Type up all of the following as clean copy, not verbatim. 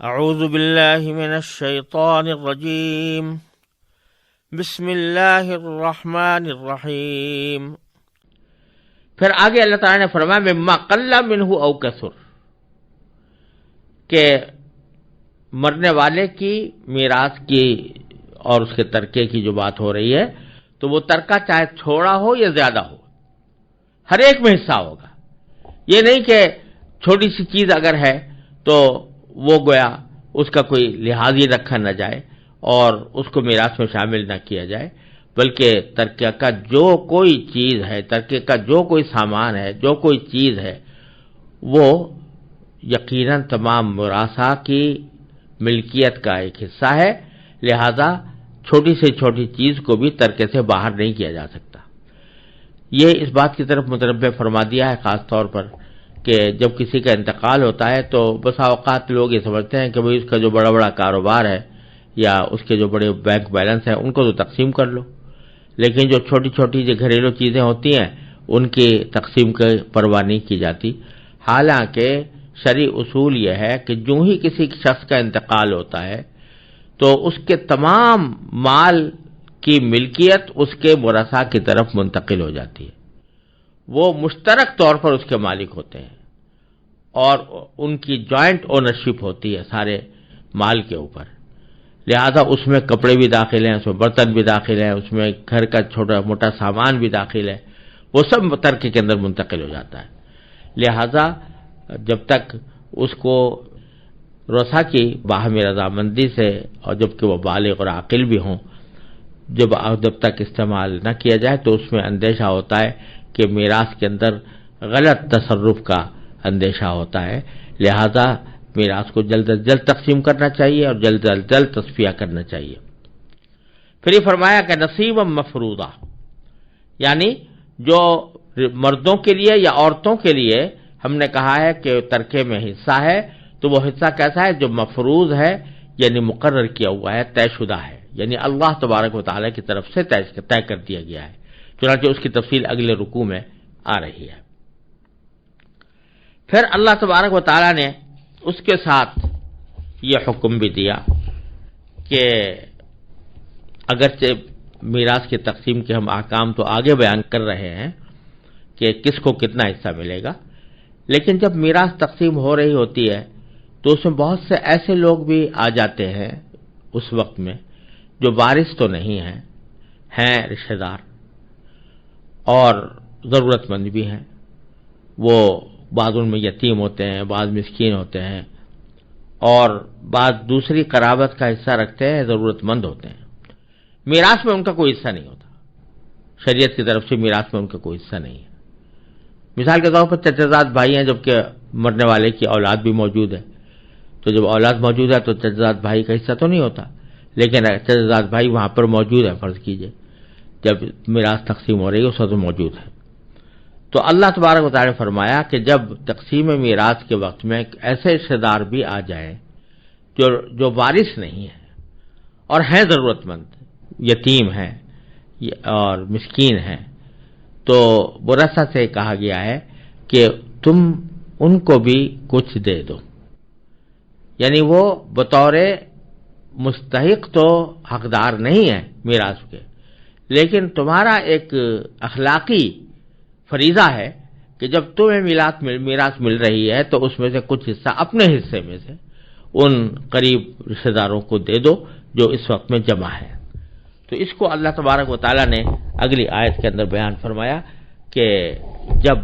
اعوذ باللہ من الشیطان الرجیم بسم اللہ الرحمن الرحیم۔ پھر آگے اللہ تعالیٰ نے فرمایا مما قل منہ او کثر، کہ مرنے والے کی میراث کی اور اس کے ترکے کی جو بات ہو رہی ہے، تو وہ ترکہ چاہے چھوڑا ہو یا زیادہ ہو، ہر ایک میں حصہ ہوگا۔ یہ نہیں کہ چھوٹی سی چیز اگر ہے تو وہ گویا اس کا کوئی لحاظ ہی رکھا نہ جائے اور اس کو میراث میں شامل نہ کیا جائے، بلکہ ترکے کا جو کوئی چیز ہے، ترکے کا جو کوئی سامان ہے، جو کوئی چیز ہے، وہ یقیناً تمام ورثاء کی ملکیت کا ایک حصہ ہے، لہذا چھوٹی سے چھوٹی چیز کو بھی ترکے سے باہر نہیں کیا جا سکتا۔ یہ اس بات کی طرف متنبہ فرما دیا ہے خاص طور پر کہ جب کسی کا انتقال ہوتا ہے تو بسا اوقات لوگ یہ سمجھتے ہیں کہ بھئی اس کا جو بڑا بڑا کاروبار ہے یا اس کے جو بڑے بینک بیلنس ہیں ان کو تو تقسیم کر لو، لیکن جو چھوٹی چھوٹی جو گھریلو چیزیں ہوتی ہیں ان کی تقسیم کی پرواہ نہیں کی جاتی۔ حالانکہ شرعی اصول یہ ہے کہ جو ہی کسی شخص کا انتقال ہوتا ہے تو اس کے تمام مال کی ملکیت اس کے ورثاء کی طرف منتقل ہو جاتی ہے، وہ مشترک طور پر اس کے مالک ہوتے ہیں اور ان کی جوائنٹ اونرشپ ہوتی ہے سارے مال کے اوپر، لہذا اس میں کپڑے بھی داخل ہیں، اس میں برتن بھی داخل ہیں، اس میں گھر کا چھوٹا موٹا سامان بھی داخل ہے، وہ سب ترکے کے اندر منتقل ہو جاتا ہے۔ لہذا جب تک اس کو ورثاء کی باہمی رضامندی سے اور جب کہ وہ بالغ اور عاقل بھی ہوں، جب تک استعمال نہ کیا جائے تو اس میں اندیشہ ہوتا ہے کہ میراث کے اندر غلط تصرف کا اندیشہ ہوتا ہے، لہذا میراث کو جلد از جلد تقسیم کرنا چاہیے اور جلد از جلد تصفیہ کرنا چاہیے۔ پھر یہ فرمایا کہ نصیبا مفروضہ، یعنی جو مردوں کے لیے یا عورتوں کے لیے ہم نے کہا ہے کہ ترکے میں حصہ ہے، تو وہ حصہ کیسا ہے؟ جو مفروض ہے، یعنی مقرر کیا ہوا ہے، طے شدہ ہے، یعنی اللہ تبارک و تعالیٰ کی طرف سے طے کر دیا گیا ہے، چنانچہ اس کی تفصیل اگلے رکوع میں آ رہی ہے۔ پھر اللہ تبارک و تعالیٰ نے اس کے ساتھ یہ حکم بھی دیا کہ اگرچہ میراث کی تقسیم کے ہم احکام تو آگے بیان کر رہے ہیں کہ کس کو کتنا حصہ ملے گا، لیکن جب میراث تقسیم ہو رہی ہوتی ہے تو اس میں بہت سے ایسے لوگ بھی آ جاتے ہیں اس وقت میں جو وارث تو نہیں ہیں رشتہ دار اور ضرورت مند بھی ہیں، وہ بعض ان میں یتیم ہوتے ہیں، بعض مسکین ہوتے ہیں اور بعض دوسری قرابت کا حصہ رکھتے ہیں، ضرورت مند ہوتے ہیں۔ میراث میں ان کا کوئی حصہ نہیں ہوتا، شریعت کی طرف سے میراث میں ان کا کوئی حصہ نہیں ہے۔ مثال کے طور پر چچا زاد بھائی ہیں، جبکہ مرنے والے کی اولاد بھی موجود ہے، تو جب اولاد موجود ہے تو چچا زاد بھائی کا حصہ تو نہیں ہوتا، لیکن چچا زاد بھائی وہاں پر موجود ہے، فرض کیجئے جب میراث تقسیم ہو رہی ہے اس وقت موجود ہے۔ تو اللہ تبارک و تعالیٰ نے فرمایا کہ جب تقسیم میراث کے وقت میں ایسے رشتہ دار بھی آ جائیں جو وارث نہیں ہیں اور ہیں ضرورت مند، یتیم ہیں اور مسکین ہیں، تو ورثاء سے کہا گیا ہے کہ تم ان کو بھی کچھ دے دو، یعنی وہ بطور مستحق تو حقدار نہیں ہے میراث کے، لیکن تمہارا ایک اخلاقی فریضہ ہے کہ جب تمہیں میراث مل رہی ہے تو اس میں سے کچھ حصہ اپنے حصے میں سے ان قریب رشتہ داروں کو دے دو جو اس وقت میں جمع ہے۔ تو اس کو اللہ تبارک و تعالیٰ نے اگلی آیت کے اندر بیان فرمایا کہ جب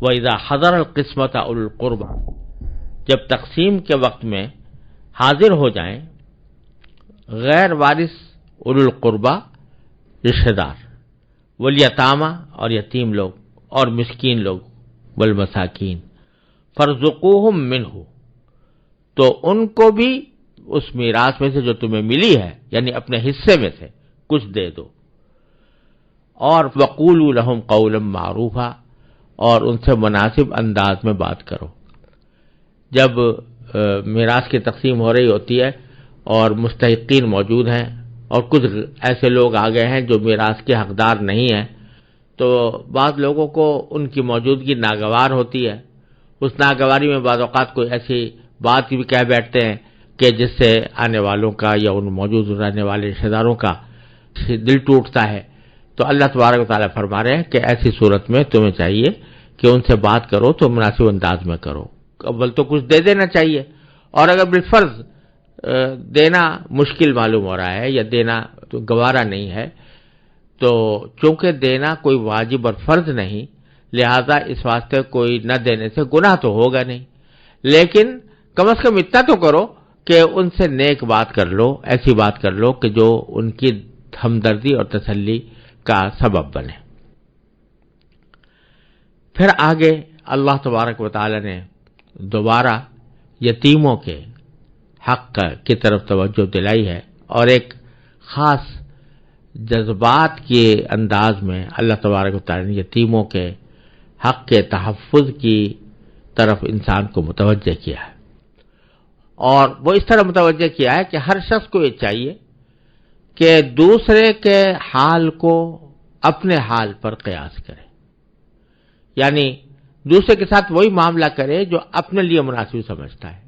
وَإِذَا حَضَرَ الْقِسْمَةَ أُولُو الْقُرْبَى، جب تقسیم کے وقت میں حاضر ہو جائیں غیر وارث اولو القربہ رشتہ دار، والیتامى اور یتیم لوگ اور مسکین لوگ، والمساکین، فارزقوہم منہ، تو ان کو بھی اس میراث میں سے جو تمہیں ملی ہے یعنی اپنے حصے میں سے کچھ دے دو، اور وقولوا لہم قولا معروفا، اور ان سے مناسب انداز میں بات کرو۔ جب میراث کی تقسیم ہو رہی ہوتی ہے اور مستحقین موجود ہیں اور کچھ ایسے لوگ آ گئے ہیں جو میراث کے حقدار نہیں ہیں، تو بعض لوگوں کو ان کی موجودگی ناگوار ہوتی ہے، اس ناگواری میں بعض اوقات کوئی ایسی بات بھی کہہ بیٹھتے ہیں کہ جس سے آنے والوں کا یا ان موجود رہنے والے رشتہ داروں کا دل ٹوٹتا ہے، تو اللہ تبارک و تعالیٰ فرما رہے ہیں کہ ایسی صورت میں تمہیں چاہیے کہ ان سے بات کرو تو مناسب انداز میں کرو. اول تو کچھ دے دینا چاہیے، اور اگر بالفرض دینا مشکل معلوم ہو رہا ہے یا دینا تو گوارا نہیں ہے، تو چونکہ دینا کوئی واجب اور فرض نہیں، لہذا اس واسطے کوئی نہ دینے سے گناہ تو ہوگا نہیں، لیکن کم از کم اتنا تو کرو کہ ان سے نیک بات کر لو، ایسی بات کر لو کہ جو ان کی ہمدردی اور تسلی کا سبب بنے. پھر آگے اللہ تبارک و تعالی نے دوبارہ یتیموں کے حق کی طرف توجہ دلائی ہے، اور ایک خاص جذبات کے انداز میں اللہ تبارک و تعالی نے یتیموں کے حق کے تحفظ کی طرف انسان کو متوجہ کیا ہے. اور وہ اس طرح متوجہ کیا ہے کہ ہر شخص کو یہ چاہیے کہ دوسرے کے حال کو اپنے حال پر قیاس کرے، یعنی دوسرے کے ساتھ وہی معاملہ کرے جو اپنے لیے مناسب سمجھتا ہے،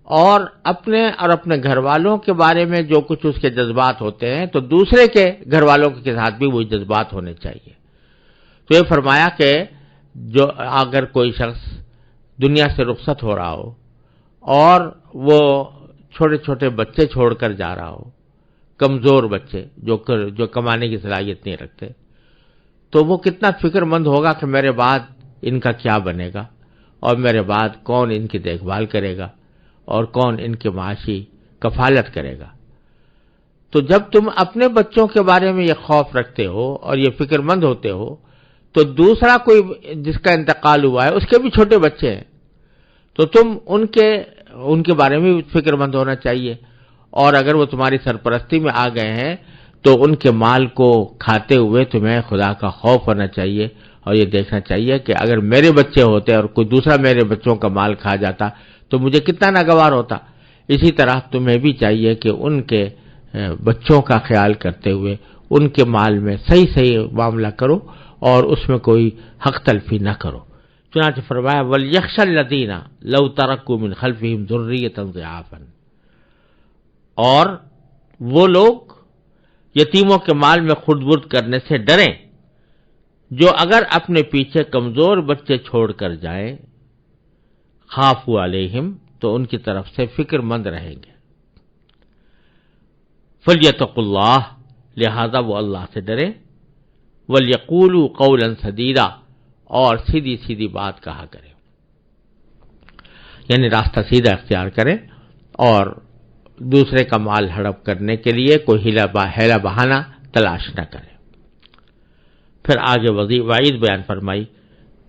اور اپنے اور اپنے گھر والوں کے بارے میں جو کچھ اس کے جذبات ہوتے ہیں تو دوسرے کے گھر والوں کے ساتھ بھی وہی جذبات ہونے چاہیے. تو یہ فرمایا کہ جو اگر کوئی شخص دنیا سے رخصت ہو رہا ہو اور وہ چھوٹے چھوٹے بچے چھوڑ کر جا رہا ہو، کمزور بچے جو کمانے کی صلاحیت نہیں رکھتے، تو وہ کتنا فکر مند ہوگا کہ میرے بعد ان کا کیا بنے گا، اور میرے بعد کون ان کی دیکھ بھال کرے گا، اور کون ان کی معاشی کفالت کرے گا. تو جب تم اپنے بچوں کے بارے میں یہ خوف رکھتے ہو اور یہ فکر مند ہوتے ہو، تو دوسرا کوئی جس کا انتقال ہوا ہے اس کے بھی چھوٹے بچے ہیں، تو تم ان کے بارے میں بھی فکر مند ہونا چاہیے. اور اگر وہ تمہاری سرپرستی میں آ گئے ہیں تو ان کے مال کو کھاتے ہوئے تمہیں خدا کا خوف ہونا چاہیے، اور یہ دیکھنا چاہیے کہ اگر میرے بچے ہوتے اور کوئی دوسرا میرے بچوں کا مال کھا جاتا تو مجھے کتنا ناگوار ہوتا. اسی طرح تمہیں بھی چاہیے کہ ان کے بچوں کا خیال کرتے ہوئے ان کے مال میں صحیح معاملہ کرو اور اس میں کوئی حق تلفی نہ کرو. چنانچہ فرمایا وَلْيَخْشَ الَّذِينَ لَوْ تَرَكُوا مِنْ خَلْفِهِمْ ذُرِّيَّةً ضِعَافًا، اور وہ لوگ یتیموں کے مال میں خود برد کرنے سے ڈریں جو اگر اپنے پیچھے کمزور بچے چھوڑ کر جائیں، خافوا علیہم، تو ان کی طرف سے فکر مند رہیں گے. فَلْيَتَّقُوا اللَّهَ، لہذا وہ اللہ سے ڈریں، وَلْيَقُولُوا قَوْلًا سَدِيدًا، اور سیدھی سیدھی بات کہا کریں، یعنی راستہ سیدھا اختیار کریں اور دوسرے کا مال ہڑپ کرنے کے لیے کوئی ہیلا بہانہ تلاش نہ کریں. پھر آگے وعید بیان فرمائی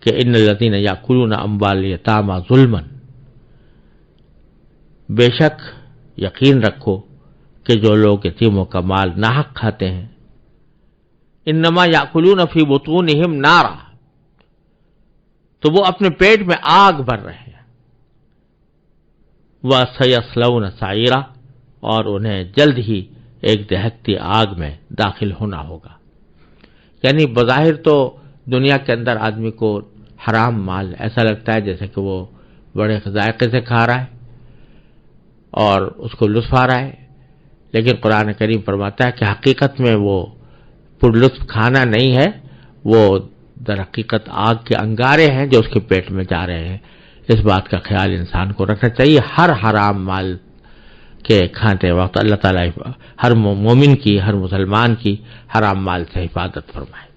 کہ ان الذین یاکلون اموال الیتامی ظلما، بے شک یقین رکھو کہ جو لوگ یتیموں کا مال ناحق کھاتے ہیں، انما یاکلون فی بطونہم نارا، تو وہ اپنے پیٹ میں آگ بھر رہے ہیں، وَسَيَصْلَوْنَ سَعِيرًا، اور انہیں جلد ہی ایک دہکتی آگ میں داخل ہونا ہوگا. یعنی بظاہر تو دنیا کے اندر آدمی کو حرام مال ایسا لگتا ہے جیسے کہ وہ بڑے ذائقے سے کھا رہا ہے اور اس کو لطف آ رہا ہے، لیکن قرآن کریم فرماتا ہے کہ حقیقت میں وہ پرلطف کھانا نہیں ہے، وہ در حقیقت آگ کے انگارے ہیں جو اس کے پیٹ میں جا رہے ہیں. اس بات کا خیال انسان کو رکھنا چاہیے. ہر حرام مال کے کھاتے وقت اللہ تعالیٰ ہر مومن کی، ہر مسلمان کی حرام مال سے حفاظت فرمائے.